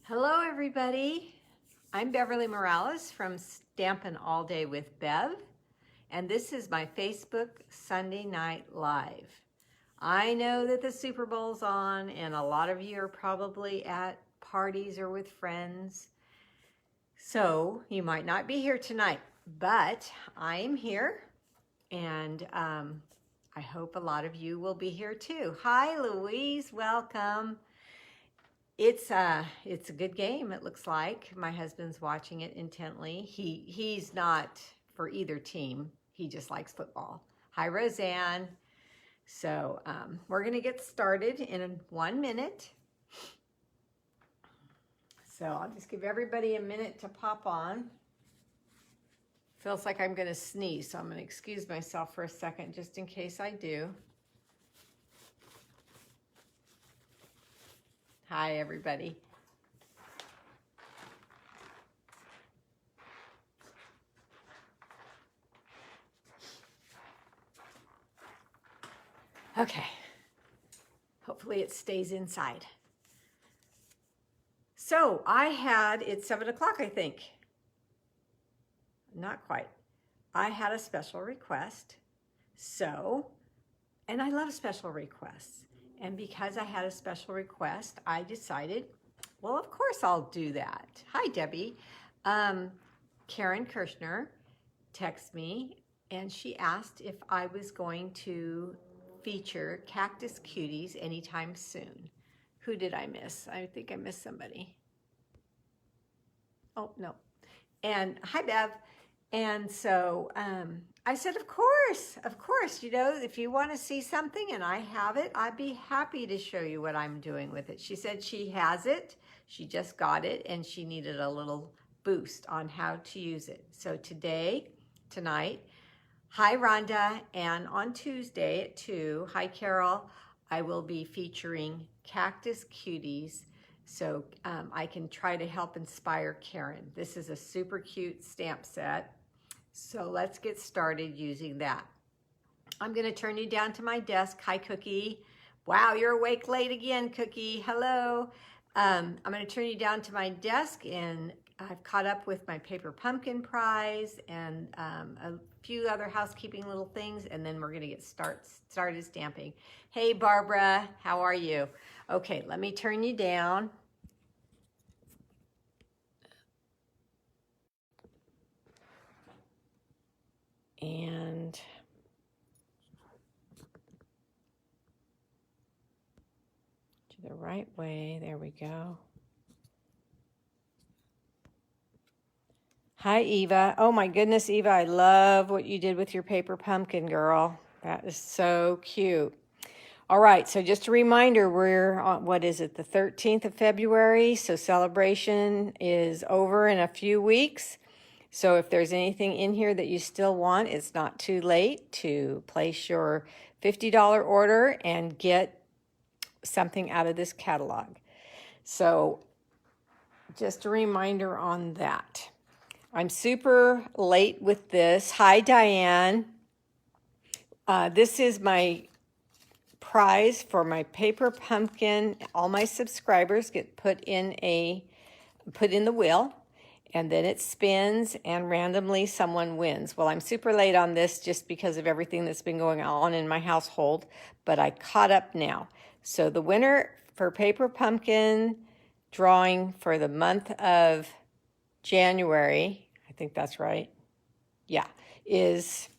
Hello everybody, I'm Beverlee Morales from Stampin' All Day with Bev, and this is my Facebook Sunday Night Live. I know that the Super Bowl's on and a lot of you are probably at parties or with friends, so you might not be here tonight, but I am here and I hope a lot of you will be here too. Hi Louise, welcome. It's a good game, it looks like. My husband's watching it intently. He's not for either team. He just likes football. Hi, Roseanne. So we're going to get started in 1 minute. So I'll just give everybody a minute to pop on. Feels like I'm going to sneeze, so I'm going to excuse myself for a second just in case I do. Hi, everybody. Okay. Hopefully it stays inside. So it's 7 o'clock, I think. Not quite. I had a special request. And I love special requests. And because I had a special request, I decided, well, of course I'll do that. Hi, Debbie. Karen Kirshner texted me, and she asked if I was going to feature Cactus Cuties anytime soon. Who did I miss? I think I missed somebody. Oh, no. And hi, Bev. And so I said, of course, you know, if you want to see something and I have it, I'd be happy to show you what I'm doing with it. She said she has it, she just got it, and she needed a little boost on how to use it. So tonight, hi Rhonda, and on Tuesday at 2, hi Carol, I will be featuring Cactus Cuties. So I can try to help inspire Karen. This is a super cute stamp set. So let's get started using that. I'm going to turn you down to my desk. Hi, Cookie. Wow, you're awake late again, Cookie. Hello. I'm going to turn you down to my desk, and I've caught up with my paper pumpkin prize and a few other housekeeping little things, and then we're going to get started stamping. Hey, Barbara, how are you? Okay, let me turn you down. And to the right way, there we go. Hi, Eva. Oh my goodness, Eva, I love what you did with your paper pumpkin, girl. That is so cute. All right, so just a reminder, we're on, what is it, the 13th of February, so celebration is over in a few weeks. So if there's anything in here that you still want, it's not too late to place your $50 order and get something out of this catalog. So just a reminder on that. I'm super late with this. Hi, Diane. This is my prize for my paper pumpkin. All my subscribers get put in the wheel, and then it spins and randomly someone wins. Well, I'm super late on this just because of everything that's been going on in my household, but I caught up now. So the winner for paper pumpkin drawing for the month of January, I think that's right. Yeah, is,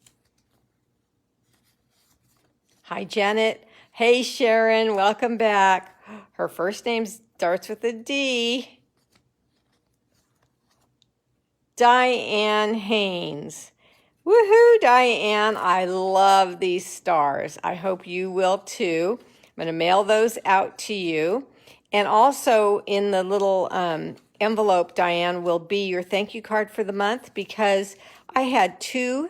hi Janet. Hey Sharon, welcome back. Her first name starts with a D. Diane Haynes. Woohoo, Diane. I love these stars. I hope you will too. I'm going to mail those out to you. And also in the little envelope, Diane, will be your thank you card for the month, because I had 2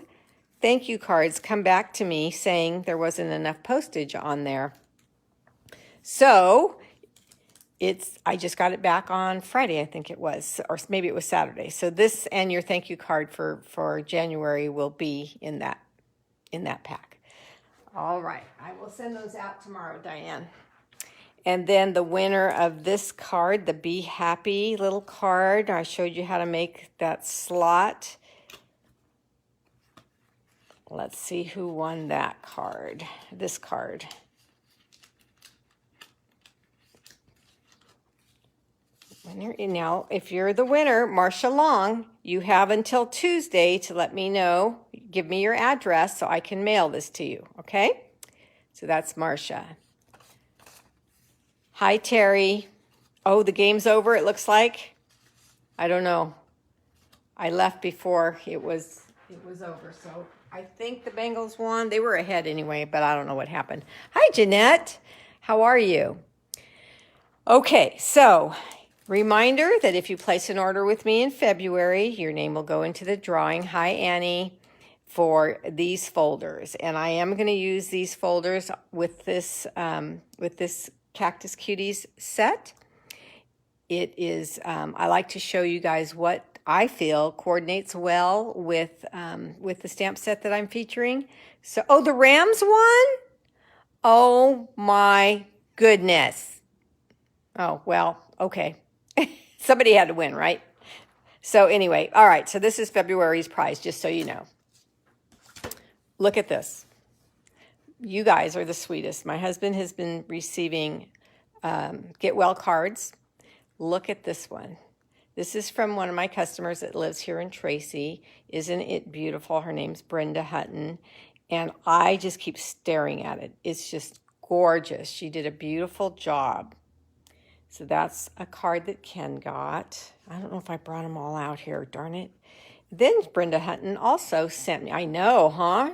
thank you cards come back to me saying there wasn't enough postage on there. So I just got it back on Friday, I think it was, or maybe it was Saturday. So this and your thank you card for January will be in that pack. All right, I will send those out tomorrow, Diane. And then the winner of this card, the Be Happy little card, I showed you how to make that slot. Let's see who won that card, this card. Now, if you're the winner, Marcia Long, you have until Tuesday to let me know. Give me your address so I can mail this to you, okay? So that's Marcia. Hi, Terry. Oh, the game's over, it looks like. I don't know. I left before it was over, so I think the Bengals won. They were ahead anyway, but I don't know what happened. Hi, Jeanette. How are you? Okay, so reminder that if you place an order with me in February, your name will go into the drawing. Hi, Annie, for these folders. And I am going to use these folders with this Cactus Cuties set. It is, I like to show you guys what I feel coordinates well with the stamp set that I'm featuring. So, oh, the Rams won? Oh my goodness. Oh, well, okay. Somebody had to win, right? So anyway, all right, so this is February's prize, just so you know. Look at this. You guys are the sweetest. My husband has been receiving get well cards. Look at this one. This is from one of my customers that lives here in Tracy. Isn't it beautiful? Her name's Brenda Hutton, and I just keep staring at it. It's just gorgeous. She did a beautiful job. So that's a card that Ken got. I don't know if I brought them all out here, darn it. Then Brenda Hutton also sent me, I know, huh?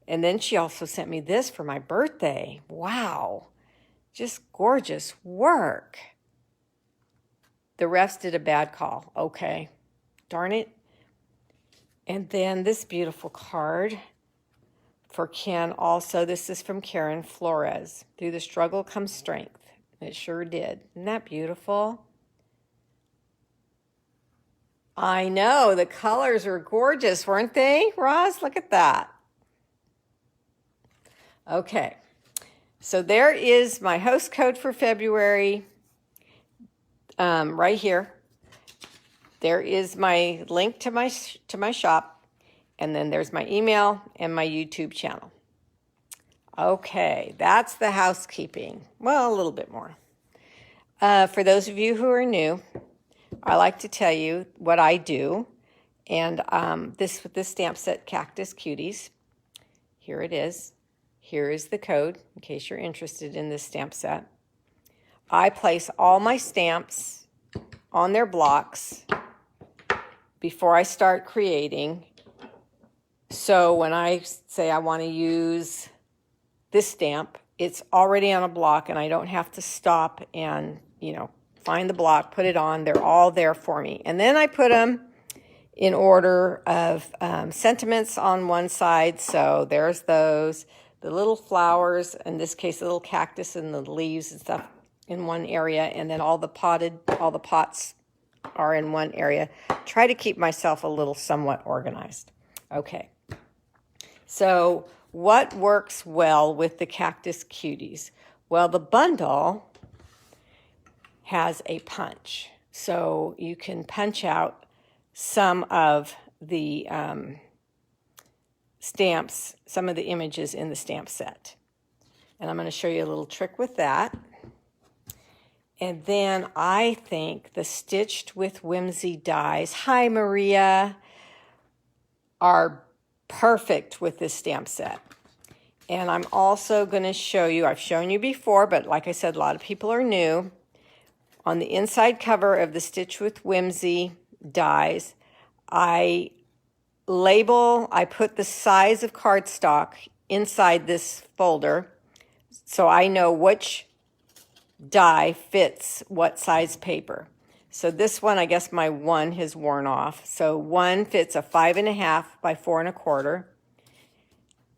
And then she also sent me this for my birthday. Wow, just gorgeous work. The refs did a bad call. Okay, darn it. And then this beautiful card for Ken also. This is from Karen Flores. Through the struggle comes strength. It sure did. Isn't that beautiful? I know, the colors are gorgeous, weren't they, Roz? Look at that. Okay, so there is my host code for February right here. There is my link to my shop, and then there's my email and my YouTube channel. Okay, that's the housekeeping. Well, a little bit more. For those of you who are new, I like to tell you what I do. And this stamp set, Cactus Cuties, here it is. Here is the code, in case you're interested in this stamp set. I place all my stamps on their blocks before I start creating. So when I say I want to use this stamp, it's already on a block and I don't have to stop and, find the block, put it on. They're all there for me. And then I put them in order of sentiments on one side. So there's those, the little flowers, in this case, the little cactus and the leaves and stuff in one area. And then all the pots are in one area. Try to keep myself a little somewhat organized. Okay. So what works well with the Cactus Cuties? Well, the bundle has a punch. So you can punch out some of the stamps, some of the images in the stamp set. And I'm going to show you a little trick with that. And then I think the Stitched with Whimsy Dies, hi Maria, are perfect with this stamp set. And I'm also going to show you, I've shown you before, but like I said, a lot of people are new. On the inside cover of the Stitched with Whimsy Dies, I put the size of cardstock inside this folder so I know which die fits what size paper. So this one, I guess my 1 has worn off. So 1 fits a 5.5 by 4 1/4.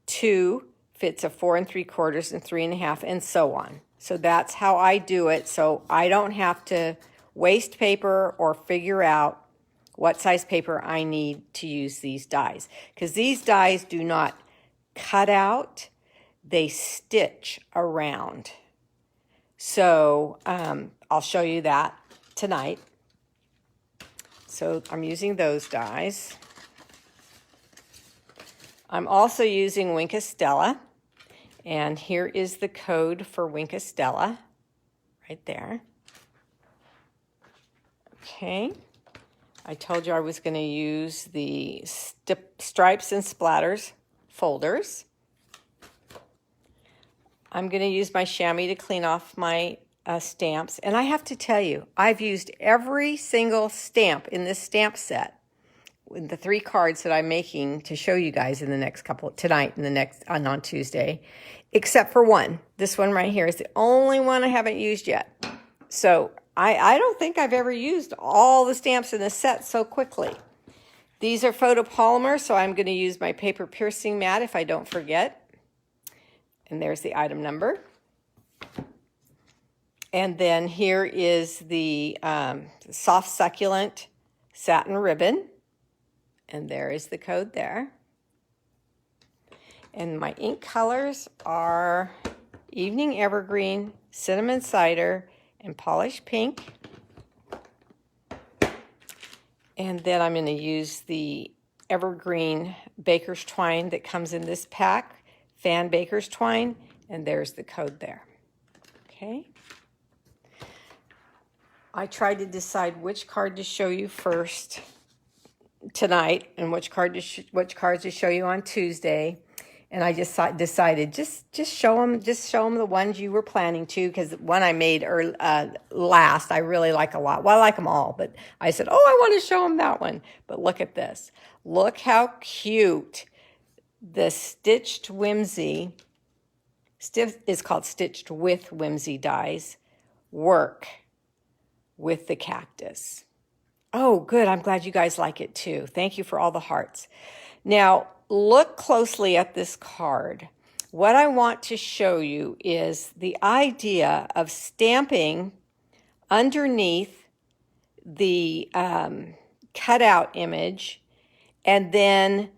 2 fits a 4 3/4 and 3.5, and so on. So that's how I do it. So I don't have to waste paper or figure out what size paper I need to use these dies. Because these dies do not cut out, they stitch around. So I'll show you that tonight. So I'm using those dies. I'm also using Winkostella, and here is the code for Winkostella right there. Okay, I told you I was going to use the Stripes and Splatters folders. I'm going to use my chamois to clean off my stamps. And I have to tell you, I've used every single stamp in this stamp set with the 3 cards that I'm making to show you guys in the next couple, tonight and the next, on Tuesday, except for one. This one right here is the only one I haven't used yet. So I don't think I've ever used all the stamps in this set so quickly. These are photopolymer, so I'm going to use my paper piercing mat if I don't forget. And there's the item number. And then here is the soft succulent satin ribbon. And there is the code there. And my ink colors are Evening Evergreen, Cinnamon Cider, and Polished Pink. And then I'm going to use the Evergreen Baker's Twine that comes in this pack, Fan Baker's Twine, and there's the code there. Okay. I tried to decide which card to show you first tonight and which cards to show you on Tuesday, and I just decided just show them the ones you were planning to, because one I made last I really like a lot. Well, I like them all, but I said, oh, I want to show them that one. But look at this. Look how cute the Stitched Whimsy is called Stitched with Whimsy Dies work with the cactus. Oh, good. I'm glad you guys like it too. Thank you for all the hearts. Now, look closely at this card. What I want to show you is the idea of stamping underneath the cutout image and then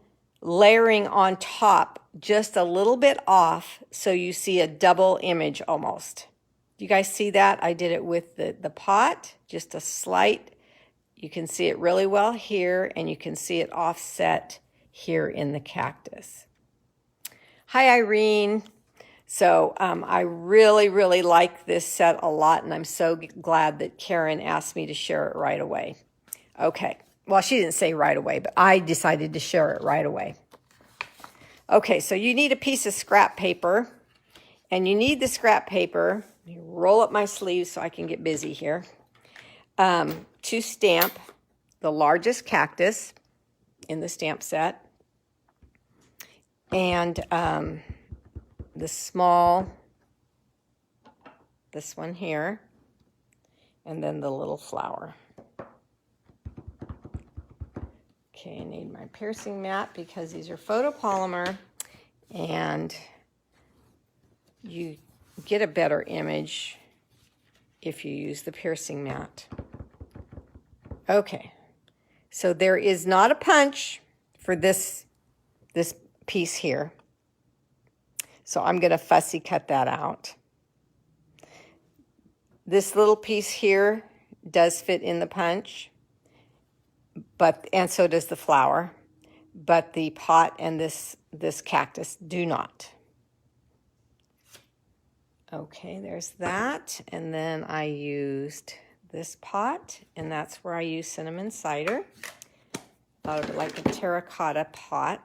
layering on top just a little bit off so you see a double image almost. Do you guys see that? I did it with the pot, just a slight. You can see it really well here, and you can see it offset here in the cactus. Hi, Irene. So I really, really like this set a lot, and I'm so glad that Karen asked me to share it right away. Okay. Well, she didn't say right away, but I decided to share it right away. Okay, so you need a piece of scrap paper, and you need the scrap paper. Let me roll up my sleeves so I can get busy here. To stamp the largest cactus in the stamp set, and the small, this one here, and then the little flower. Okay, I need my piercing mat because these are photopolymer, and you get a better image if you use the piercing mat. Okay, so there is not a punch for this piece here. So I'm going to fussy cut that out. This little piece here does fit in the punch, and so does the flower, but the pot and this cactus do not. Okay, there's that, and then I used this pot, and that's where I use cinnamon cider. Thought of it like a terracotta pot.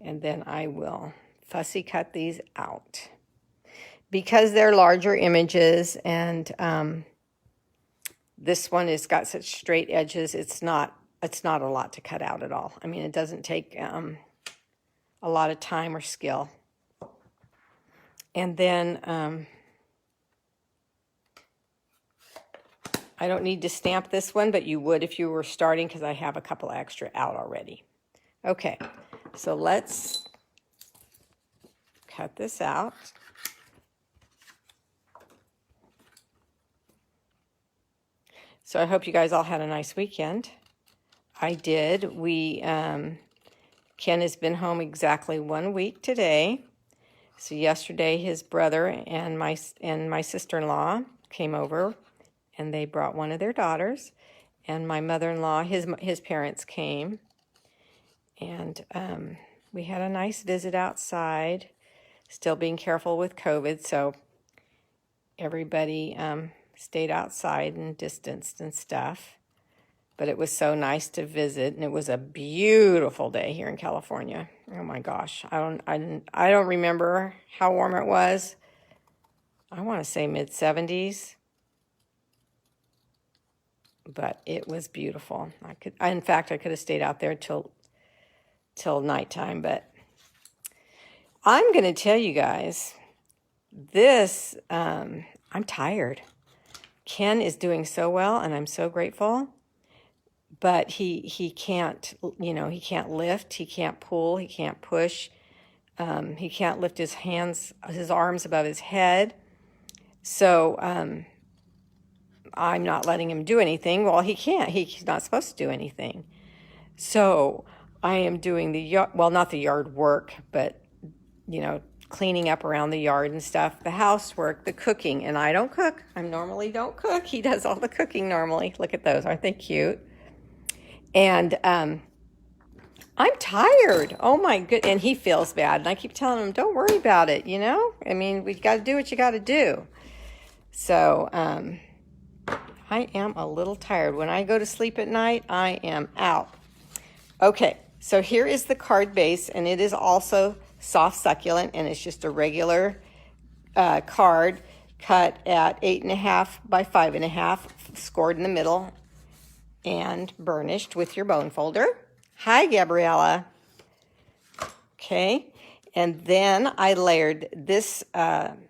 And then I will fussy cut these out. Because they're larger images, and this one has got such straight edges, it's not a lot to cut out at all. I mean, it doesn't take a lot of time or skill. And then I don't need to stamp this one, but you would if you were starting, because I have a couple extra out already. Okay, so let's cut this out. So I hope you guys all had a nice weekend. I did. Ken has been home exactly 1 week today. So yesterday his brother and my sister-in-law came over, and they brought one of their daughters, and my mother-in-law, his parents came, and we had a nice visit outside, still being careful with COVID, so everybody stayed outside and distanced and stuff. But it was so nice to visit, and it was a beautiful day here in California. Oh my gosh, I don't remember how warm it was. I want to say mid-70s, but it was beautiful. In fact, I could have stayed out there till nighttime. But I'm going to tell you guys this. I'm tired. Ken is doing so well, and I'm so grateful. But he can't, he can't lift, he can't pull, he can't push, he can't lift his arms above his head. So I'm not letting him do anything. Well, he can't. He's not supposed to do anything. So I am doing not the yard work, but, cleaning up around the yard and stuff, the housework, the cooking. And I don't cook. I normally don't cook. He does all the cooking normally. Look at those. Aren't they cute? And I'm tired. Oh my good. And he feels bad. And I keep telling him, don't worry about it. I mean, we got to do what you got to do. So I am a little tired. When I go to sleep at night, I am out. Okay. So here is the card base, and it is also soft succulent, and it's just a regular card cut at 8.5 by 5.5, scored in the middle, and burnished with your bone folder. Hi, Gabriella. Okay, and then I layered this evening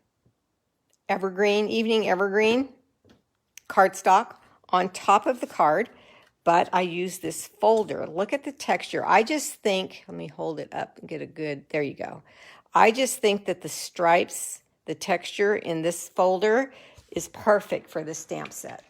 evergreen cardstock on top of the card, but I use this folder. Look at the texture. I just think, let me hold it up and get a good, there you go. I just think that the stripes, the texture in this folder is perfect for the stamp set.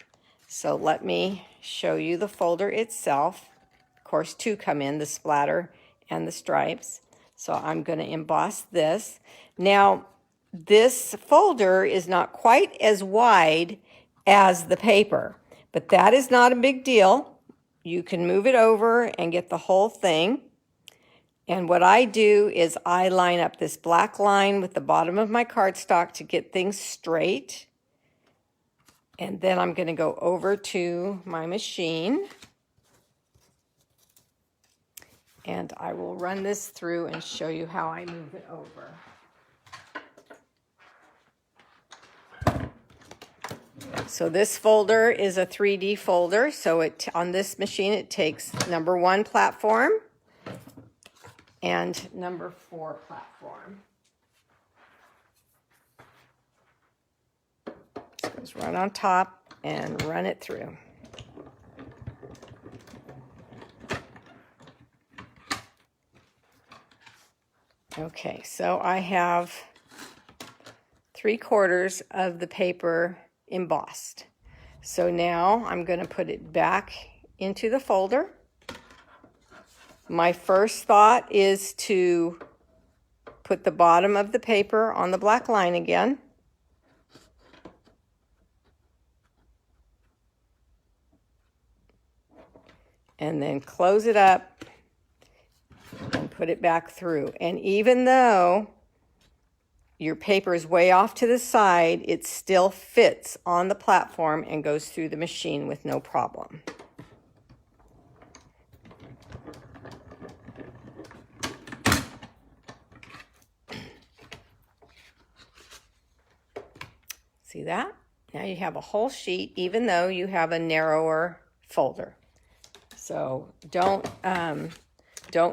So let me show you the folder itself. Of course, two come in, the splatter and the stripes. So I'm going to emboss this. Now, this folder is not quite as wide as the paper, but that is not a big deal. You can move it over and get the whole thing. And what I do is I line up this black line with the bottom of my cardstock to get things straight. And then I'm going to go over to my machine, and I will run this through and show you how I move it over. So this folder is a 3D folder. So on this machine, it takes number 1 platform and number 4 platform. Just run on top and run it through. Okay, so I have 3/4 of the paper embossed. So now I'm going to put it back into the folder. My first thought is to put the bottom of the paper on the black line again. And then close it up and put it back through. And even though your paper is way off to the side, it still fits on the platform and goes through the machine with no problem. See that? Now you have a whole sheet, even though you have a narrower folder. So don't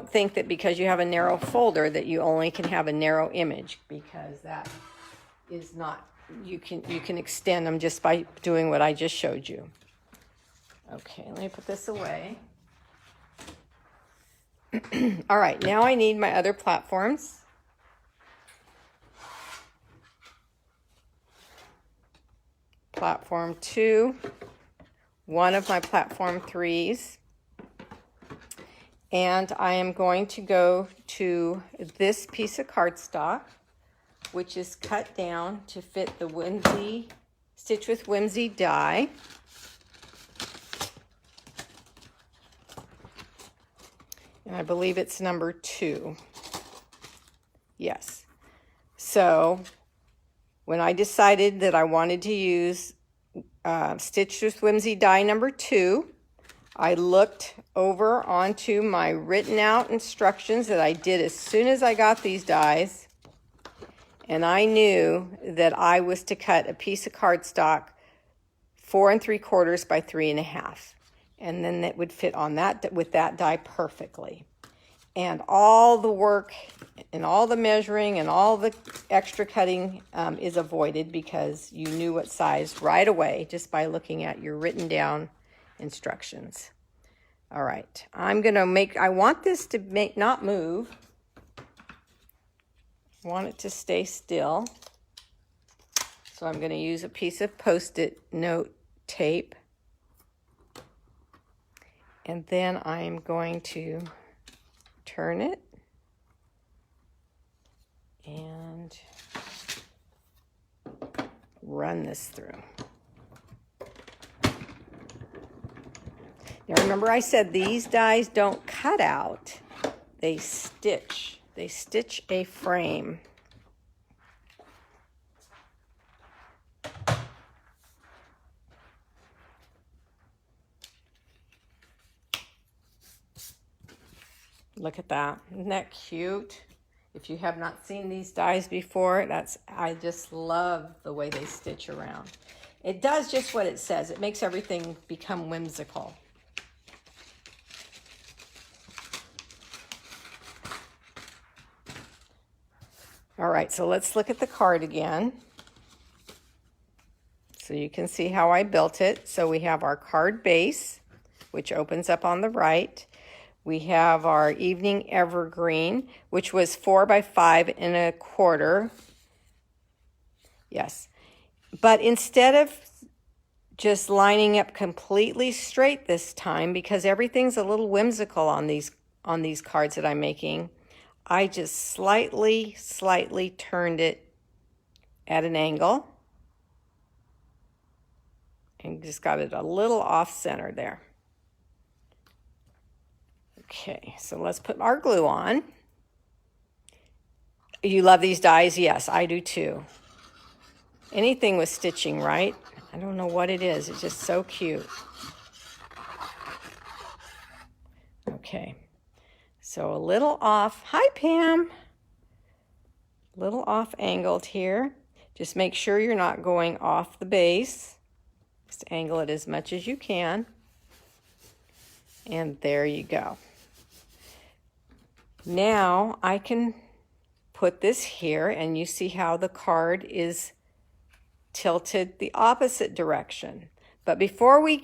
think that because you have a narrow folder that you only can have a narrow image, because that is not, you can extend them just by doing what I just showed you. Okay, let me put this away. All right, now I need my other platforms. Platform 2, one of my platform 3s. And I am going to go to this piece of cardstock, which is cut down to fit the Stitch with Whimsy die. And I believe it's number 2. Yes. So when I decided that I wanted to use Stitch with Whimsy die number 2, I looked over onto my written out instructions that I did as soon as I got these dies, and I knew that I was to cut a piece of cardstock 4 3/4 by 3 1/2, and then that would fit on that with that die perfectly. And all the work and all the measuring and all the extra cutting is avoided because you knew what size right away just by looking at your written down instructions. All right, I want this to not move. I want it to stay still. So I'm going to use a piece of Post-it note tape. And then I'm going to turn it and run this through. Now remember I said these dies don't cut out, they stitch. They stitch a frame. Look at that. Isn't that cute? If you have not seen these dies before, I just love the way they stitch around. It does just what it says. It makes everything become whimsical. All right, so let's look at the card again. So you can see how I built it. So we have our card base, which opens up on the right. We have our evening evergreen, which was 4 by 5 1/4. Yes. But instead of just lining up completely straight this time, because everything's a little whimsical on these cards that I'm making, I just slightly turned it at an angle and just got it a little off center there. Okay, so let's put our glue on. You love these dies? Yes, I do too. Anything with stitching, right? I don't know what it is. It's just so cute. Okay, so a little off. Hi, Pam. A little off angled here. Just make sure you're not going off the base. Just angle it as much as you can. And there you go. Now I can put this here, and you see how the card is tilted the opposite direction. But before we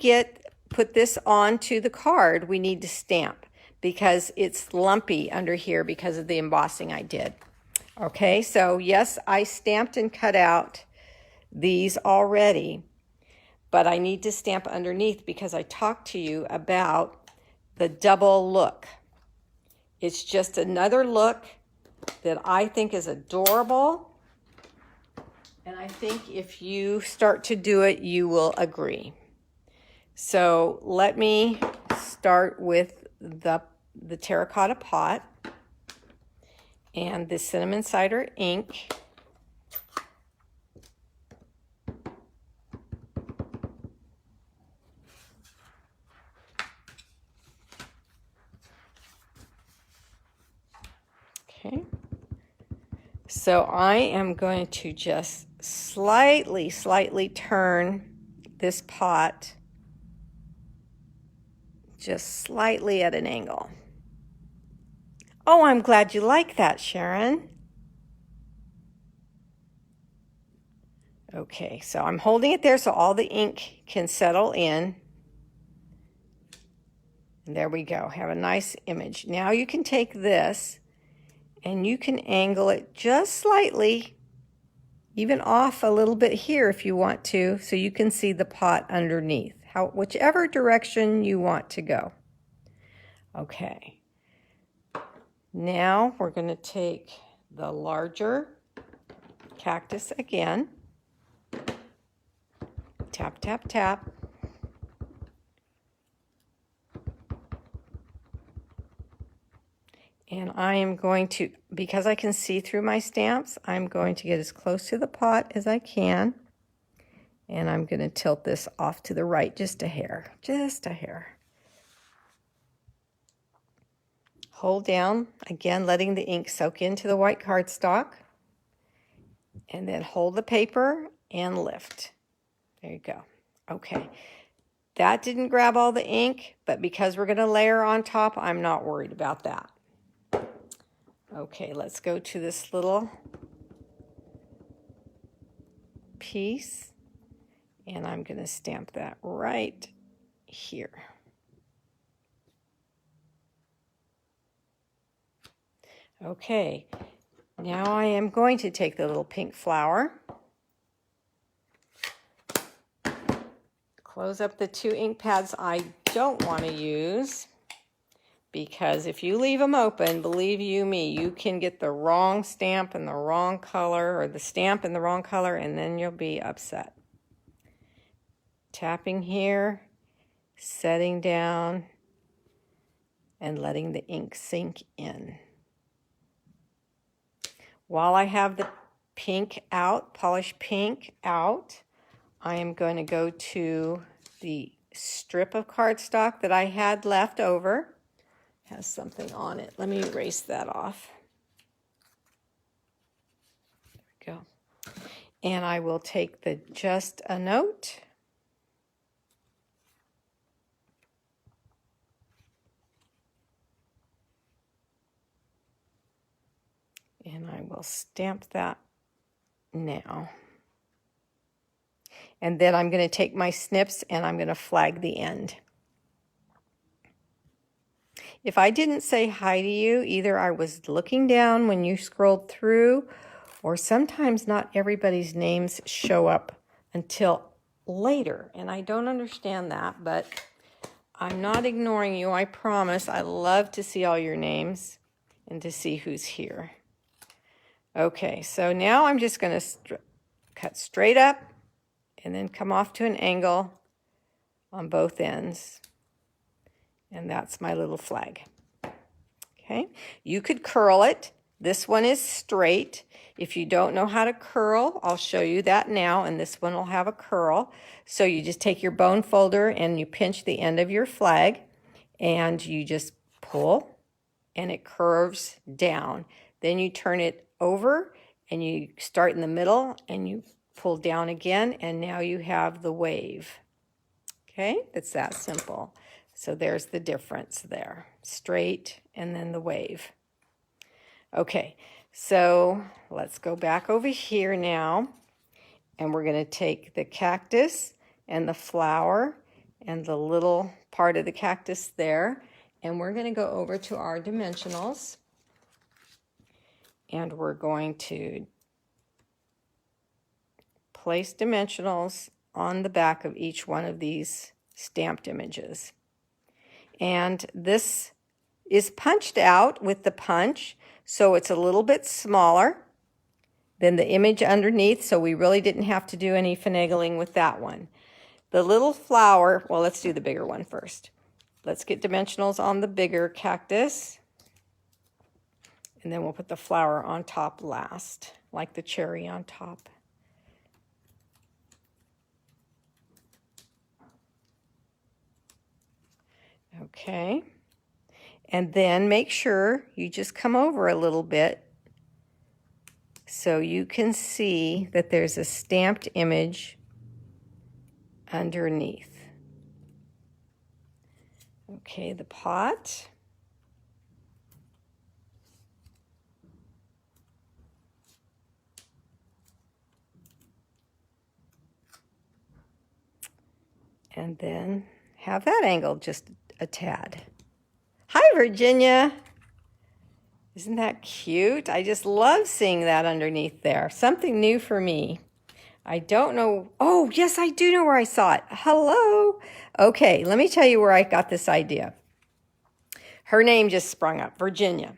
put this onto the card, we need to stamp because it's lumpy under here because of the embossing I did. Okay, so yes, I stamped and cut out these already, but I need to stamp underneath because I talked to you about the double look. It's just another look that I think is adorable. And I think if you start to do it, you will agree. So let me start with the terracotta pot and the cinnamon cider ink. Okay, so I am going to just slightly turn this pot just slightly at an angle. Oh, I'm glad you like that, Sharon. Okay, so I'm holding it there so all the ink can settle in. And there we go, have a nice image. Now you can take this and you can angle it just slightly, even off a little bit here if you want to, so you can see the pot underneath, whichever direction you want to go. Okay, Now we're going to take the larger cactus again. Tap, tap, tap. And I am going to, because I can see through my stamps, I'm going to get as close to the pot as I can. And I'm going to tilt this off to the right just a hair, just a hair. Hold down, again, letting the ink soak into the white cardstock. And then hold the paper and lift. There you go. Okay. That didn't grab all the ink, but because we're going to layer on top, I'm not worried about that. Okay, let's go to this little piece, and I'm going to stamp that right here. Okay, now I am going to take the little pink flower, close up the 2 ink pads I don't want to use, because if you leave them open, believe you me, you can get the wrong stamp in the wrong color, or the stamp in the wrong color, and then you'll be upset. Tapping here, setting down, and letting the ink sink in. While I have the pink out, polished pink out, I am going to go to the strip of cardstock that I had left over. It has something on it. Let me erase that off. There we go. And I will take the Just a Note. And I will stamp that now. And then I'm going to take my snips and I'm going to flag the end. If I didn't say hi to you, either I was looking down when you scrolled through, or sometimes not everybody's names show up until later. And I don't understand that, but I'm not ignoring you, I promise. I love to see all your names and to see who's here. Okay, so now I'm just going to cut straight up and then come off to an angle on both ends. And that's my little flag. Okay, you could curl it. This one is straight. If you don't know how to curl, I'll show you that now, and this one will have a curl. So you just take your bone folder and you pinch the end of your flag, and you just pull, and it curves down. Then you turn it over, and you start in the middle, and you pull down again, and now you have the wave. Okay, it's that simple. So there's the difference there. Straight and then the wave. Okay, so let's go back over here now. And we're going to take the cactus and the flower and the little part of the cactus there. And we're going to go over to our dimensionals. And we're going to place dimensionals on the back of each one of these stamped images. And this is punched out with the punch, so it's a little bit smaller than the image underneath, so we really didn't have to do any finagling with that one. The little flower, well, let's do the bigger one first. Let's get dimensionals on the bigger cactus, and then we'll put the flower on top last, like the cherry on top. Okay, and then make sure you just come over a little bit so you can see that there's a stamped image underneath. Okay, the pot. And then have that angle just a tad. Hi, Virginia. Isn't that cute? I just love seeing that underneath there. Something new for me. I don't know. Oh, yes, I do know where I saw it. Hello. Okay, let me tell you where I got this idea. Her name just sprung up, Virginia.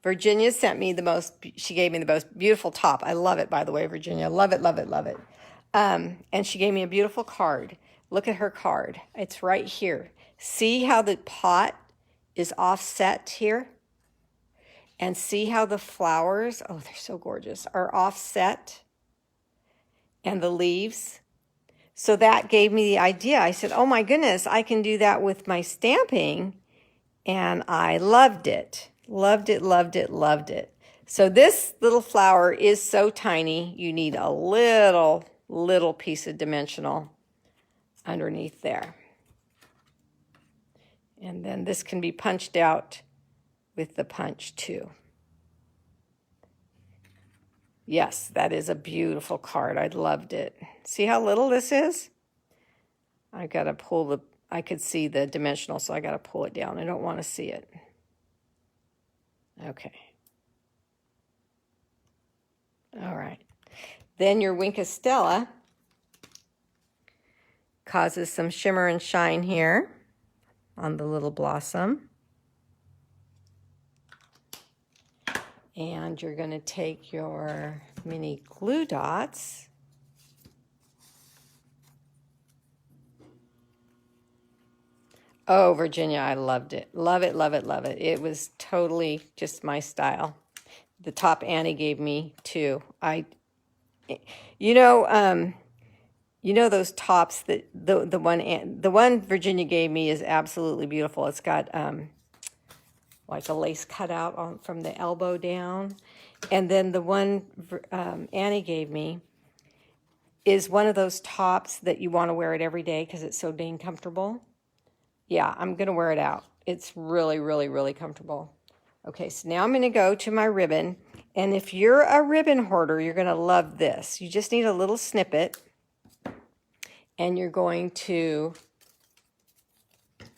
Virginia sent me she gave me the most beautiful top. I love it, by the way, Virginia. Love it, love it, love it. And she gave me a beautiful card. Look at her card. It's right here. See how the pot is offset here? And see how the flowers, oh, they're so gorgeous, are offset? And the leaves. So that gave me the idea. I said, oh my goodness, I can do that with my stamping. And I loved it. Loved it, loved it, loved it. So this little flower is so tiny, you need a little piece of dimensional underneath there. And then this can be punched out with the punch too. Yes, that is a beautiful card. I loved it. See how little this is? I got to pull I could see the dimensional, so I got to pull it down. I don't want to see it. Okay. All right. Then your Wink of Stella causes some shimmer and shine here on the little blossom. And you're going to take your mini glue dots Oh, Virginia, I loved it. Love it, love it, love it. It was totally just my style. The top Annie gave me too. You know those tops that the one Virginia gave me is absolutely beautiful. It's got like a lace cutout from the elbow down, and then the one Annie gave me is one of those tops that you want to wear it every day because it's so dang comfortable. Yeah, I'm going to wear it out. It's really, really, really comfortable. Okay, so now I'm going to go to my ribbon. And if you're a ribbon hoarder, you're going to love this. You just need a little snippet. And you're going to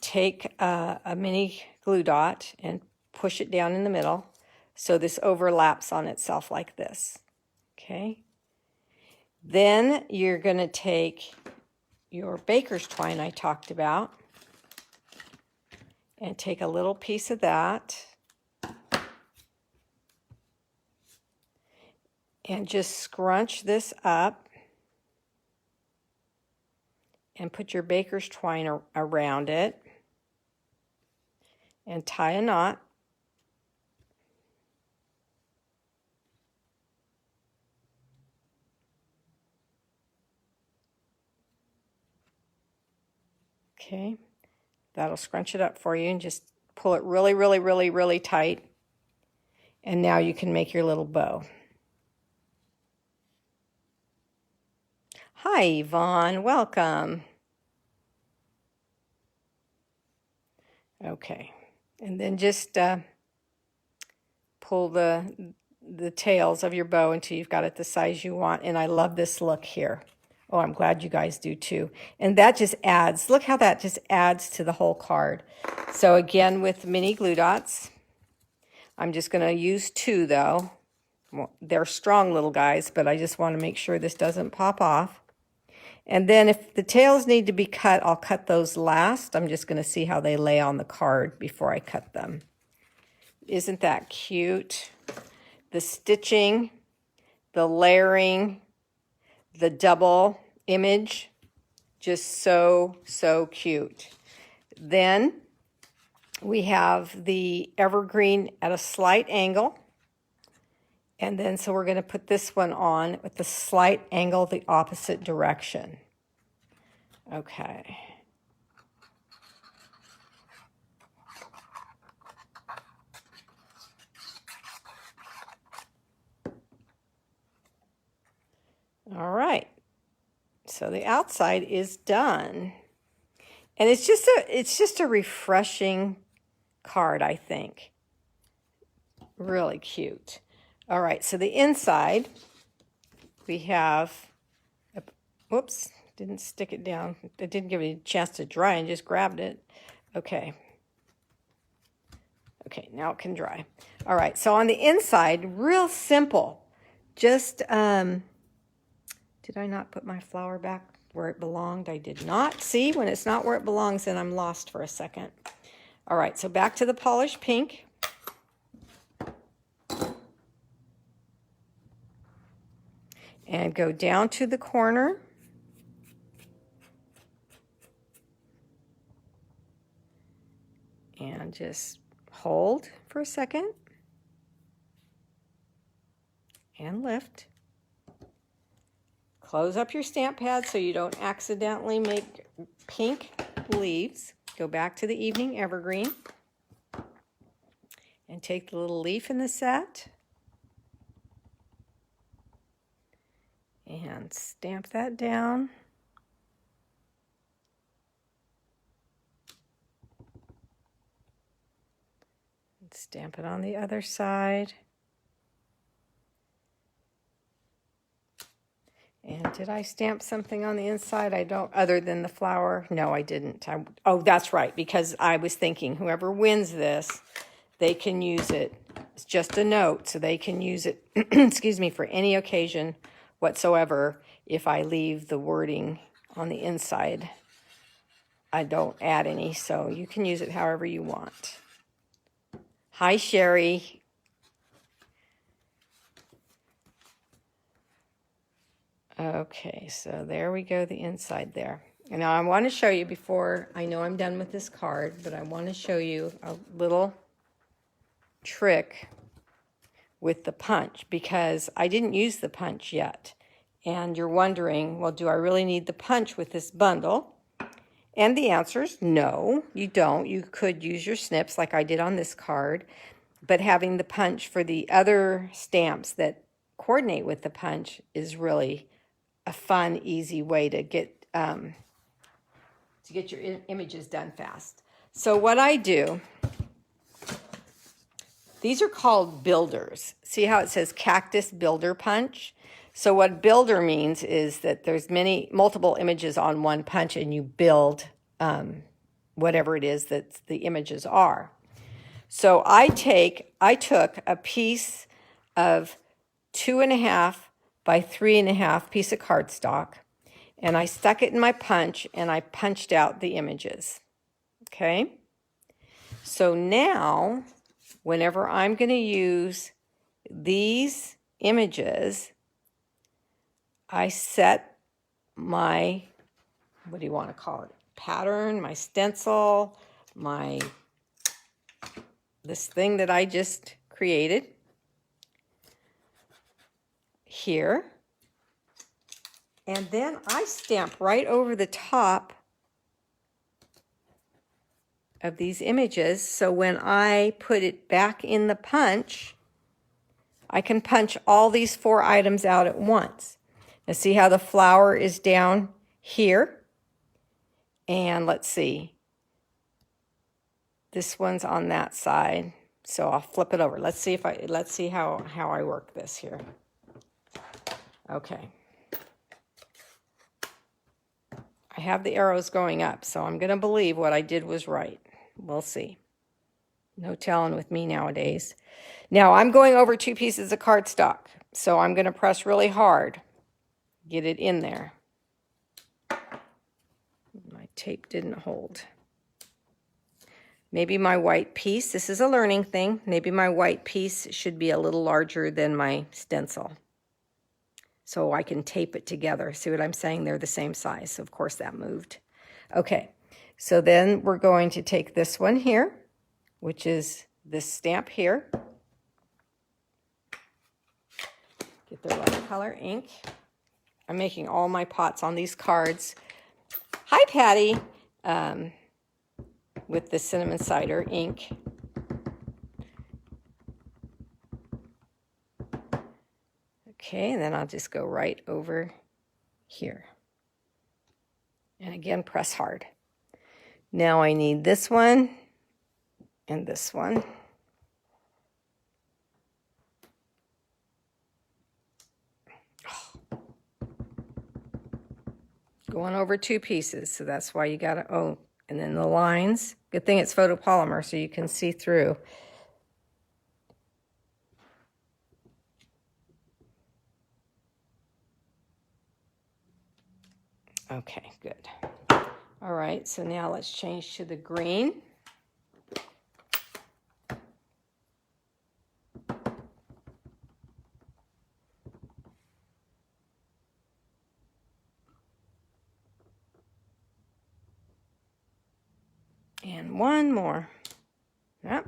take a mini glue dot and push it down in the middle. So this overlaps on itself like this. Okay. Then you're going to take your baker's twine I talked about. And take a little piece of that and just scrunch this up and put your baker's twine around it and tie a knot. Okay. That'll scrunch it up for you and just pull it really, really, really, really tight. And now you can make your little bow. Hi, Yvonne. Welcome. Okay. And then just pull the tails of your bow until you've got it the size you want. And I love this look here. Oh, I'm glad you guys do too. And that just adds, look how that just adds to the whole card. So again, with mini glue dots, I'm just going to use 2 though. Well, they're strong little guys, but I just want to make sure this doesn't pop off. And then if the tails need to be cut, I'll cut those last. I'm just going to see how they lay on the card before I cut them. Isn't that cute? The stitching, the layering, the double image, just so, so cute. Then we have the evergreen at a slight angle. And then so we're going to put this one on with the slight angle the opposite direction. Okay. All right. So the outside is done. And it's just a refreshing card, I think. Really cute. All right, so the inside, we have, whoops, didn't stick it down. It didn't give me a chance to dry and just grabbed it. Okay. Okay, now it can dry. All right, so on the inside, real simple. Just, did I not put my flower back where it belonged? I did not. See, when it's not where it belongs, then I'm lost for a second. All right, so back to the polished pink. and go down to the corner. And just hold for a second and lift. Close up your stamp pad so you don't accidentally make pink leaves. Go back to the Evening Evergreen and take the little leaf in the set and stamp that down. And stamp it on the other side. And did I stamp something on the inside? I don't, other than the flower? No, I didn't. Oh, that's right, because I was thinking whoever wins this, they can use it. It's just a note, so they can use it, excuse me, for any occasion whatsoever if I leave the wording on the inside. I don't add any, so you can use it however you want. Hi, Sherry. Okay, so there we go, the inside there. And now I want to show you before, I know I'm done with this card, but I want to show you a little trick with the punch because I didn't use the punch yet. And you're wondering, well, do I really need the punch with this bundle? And the answer is no, you don't. You could use your snips like I did on this card, but having the punch for the other stamps that coordinate with the punch is really a fun, easy way to get your images done fast. So what I do, these are called builders. See how it says Cactus Builder Punch? So what builder means is that there's multiple images on one punch and you build whatever it is that the images are. So I took a piece of 2.5 by 3.5 piece of cardstock, and I stuck it in my punch, and I punched out the images. Okay? So now, whenever I'm going to use these images, I set my, what do you want to call it? Pattern, my stencil, this thing that I just created here, and then I stamp right over the top of these images, so when I put it back in the punch, I can punch all these 4 items out at once. Now see how the flower is down here? And let's see, this one's on that side, so I'll flip it over. Let's see how I work this here. Okay. I have the arrows going up, so I'm going to believe what I did was right. We'll see. No telling with me nowadays. Now, I'm going over 2 pieces of cardstock, so I'm going to press really hard. Get it in there. My tape didn't hold. Maybe my white piece, this is a learning thing, maybe my white piece should be a little larger than my stencil, so I can tape it together. See what I'm saying? They're the same size. So of course that moved. Okay, so then we're going to take this one here, which is this stamp here. Get the watercolor ink. I'm making all my pots on these cards. Hi, Patty. With the cinnamon cider ink. Okay, and then I'll just go right over here. And again, press hard. Now I need this one and this one. Going over 2 pieces, so that's why you gotta, oh, and then the lines. Good thing it's photopolymer so you can see through. Okay, good. All right, so now let's change to the green. One more. Yep.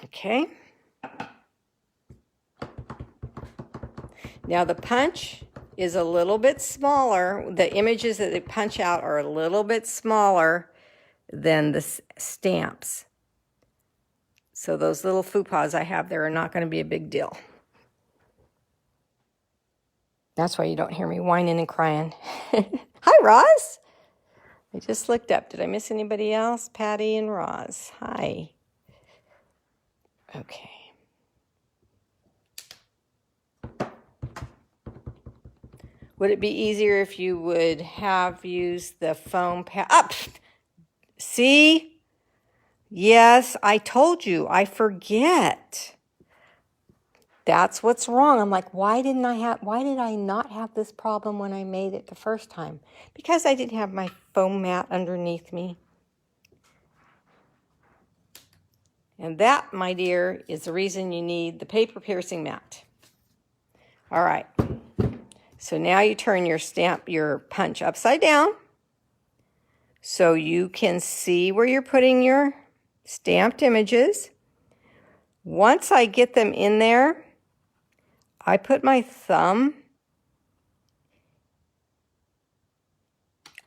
Okay. Now the punch is a little bit smaller. The images that they punch out are a little bit smaller than the stamps. So those little faux I have there are not going to be a big deal. That's why you don't hear me whining and crying. Hi, Roz. I just looked up. Did I miss anybody else? Patty and Roz. Hi. Okay. Would it be easier if you would have used the foam pad? Up. See? Yes, I told you. I forget. That's what's wrong. I'm like, why did I not have this problem when I made it the first time? Because I didn't have my foam mat underneath me. And that, my dear, is the reason you need the paper piercing mat. All right. So now you turn your punch upside down so you can see where you're putting your stamped images. Once I get them in there, I put my thumb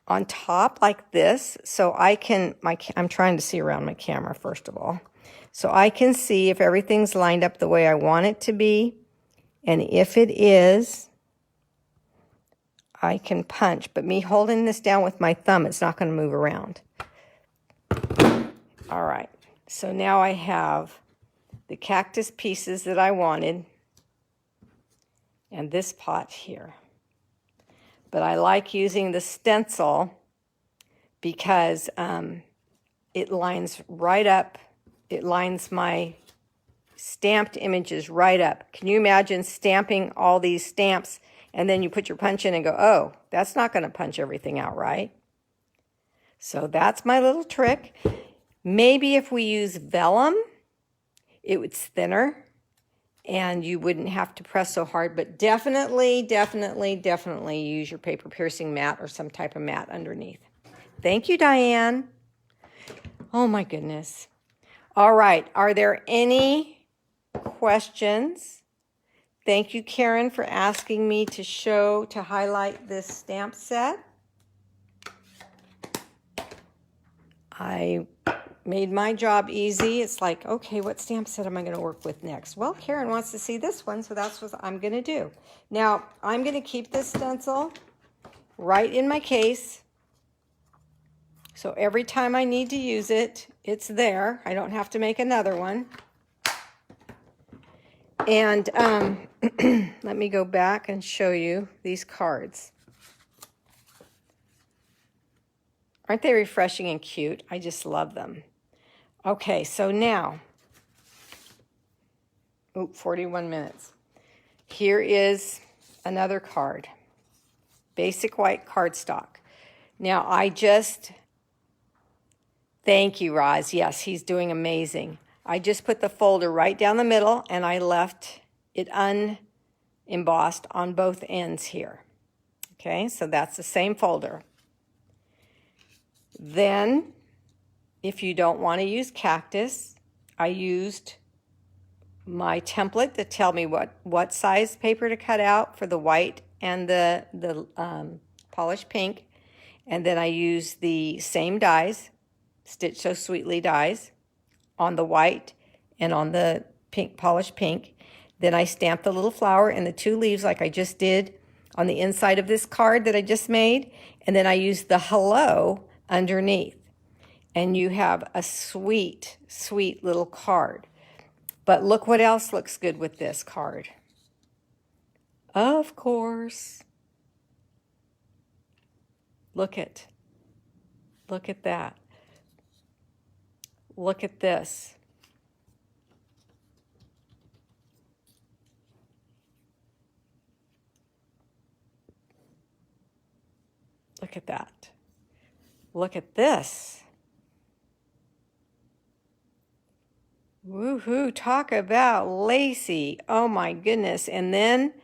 on top like this so I can, I'm trying to see around my camera first of all, so I can see if everything's lined up the way I want it to be, and if it is, I can punch. But me holding this down with my thumb, it's not going to move around. All right, so now I have the cactus pieces that I wanted and this pot here. But I like using the stencil because it lines right up. It lines my stamped images right up. Can you imagine stamping all these stamps and then you put your punch in and go, oh, that's not going to punch everything out right? So that's my little trick. Maybe if we use vellum, it's thinner and you wouldn't have to press so hard, but definitely use your paper piercing mat or some type of mat underneath. Thank you, Diane. Oh my goodness. All right, are there any questions? Thank you, Karen, for asking me to highlight this stamp set. I made my job easy. It's like, okay, what stamp set am I going to work with next? Well, Karen wants to see this one, so that's what I'm going to do. Now, I'm going to keep this stencil right in my case. So every time I need to use it, it's there. I don't have to make another one. And let me go back and show you these cards. Aren't they refreshing and cute? I just love them. Okay, so now, 41 minutes. Here is another card. Basic white cardstock. Now, thank you, Roz. Yes, he's doing amazing. I just put the folder right down the middle and I left it unembossed on both ends here. Okay, so that's the same folder. Then, if you don't want to use cactus, I used my template to tell me what size paper to cut out for the white and the polished pink. And then I used the same dies, Stitch So Sweetly dies, on the white and on the pink, polished pink. Then I stamped the little flower and the two leaves like I just did on the inside of this card that I just made. And then I used the hello underneath. And you have a sweet, sweet little card. But look what else looks good with this card. Of course. Look at that. Look at this. Look at that. Look at this. Woohoo, talk about lacy. Oh my goodness. And then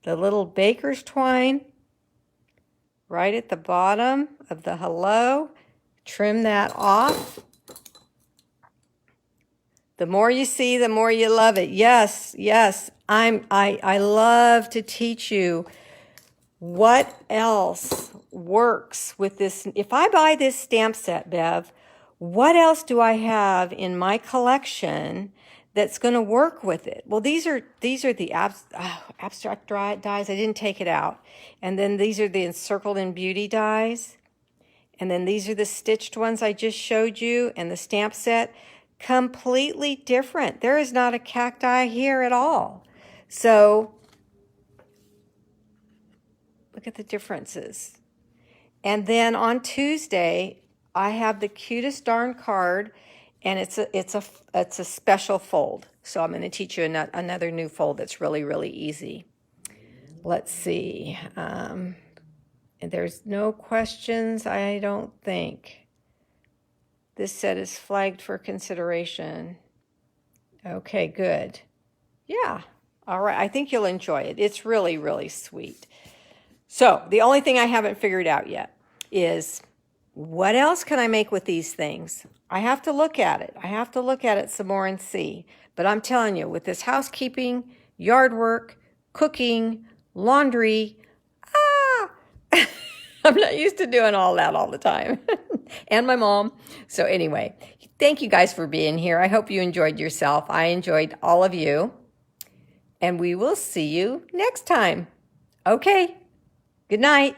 the little baker's twine right at the bottom of the hello. Trim that off. The more you see, the more you love it. Yes, yes. I love to teach you what else works with this. If I buy this stamp set, Bev, what else do I have in my collection that's going to work with it? Well, these are the abstract dies. I didn't take it out. And then these are the encircled in beauty dies. And then these are the stitched ones I just showed you, and the stamp set. Completely different. There is not a cacti here at all. So look at the differences. And then on Tuesday, I have the cutest darn card, and it's a special fold. So I'm going to teach you another new fold that's really, really easy. Let's see. And there's no questions, I don't think. This set is flagged for consideration. Okay, good. Yeah. All right. I think you'll enjoy it. It's really, really sweet. So the only thing I haven't figured out yet is what else can I make with these things? I have to look at it. I have to look at it some more and see. But I'm telling you, with this housekeeping, yard work, cooking, laundry, I'm not used to doing all that all the time. And my mom. So anyway, thank you guys for being here. I hope you enjoyed yourself. I enjoyed all of you. And we will see you next time. Okay. Good night.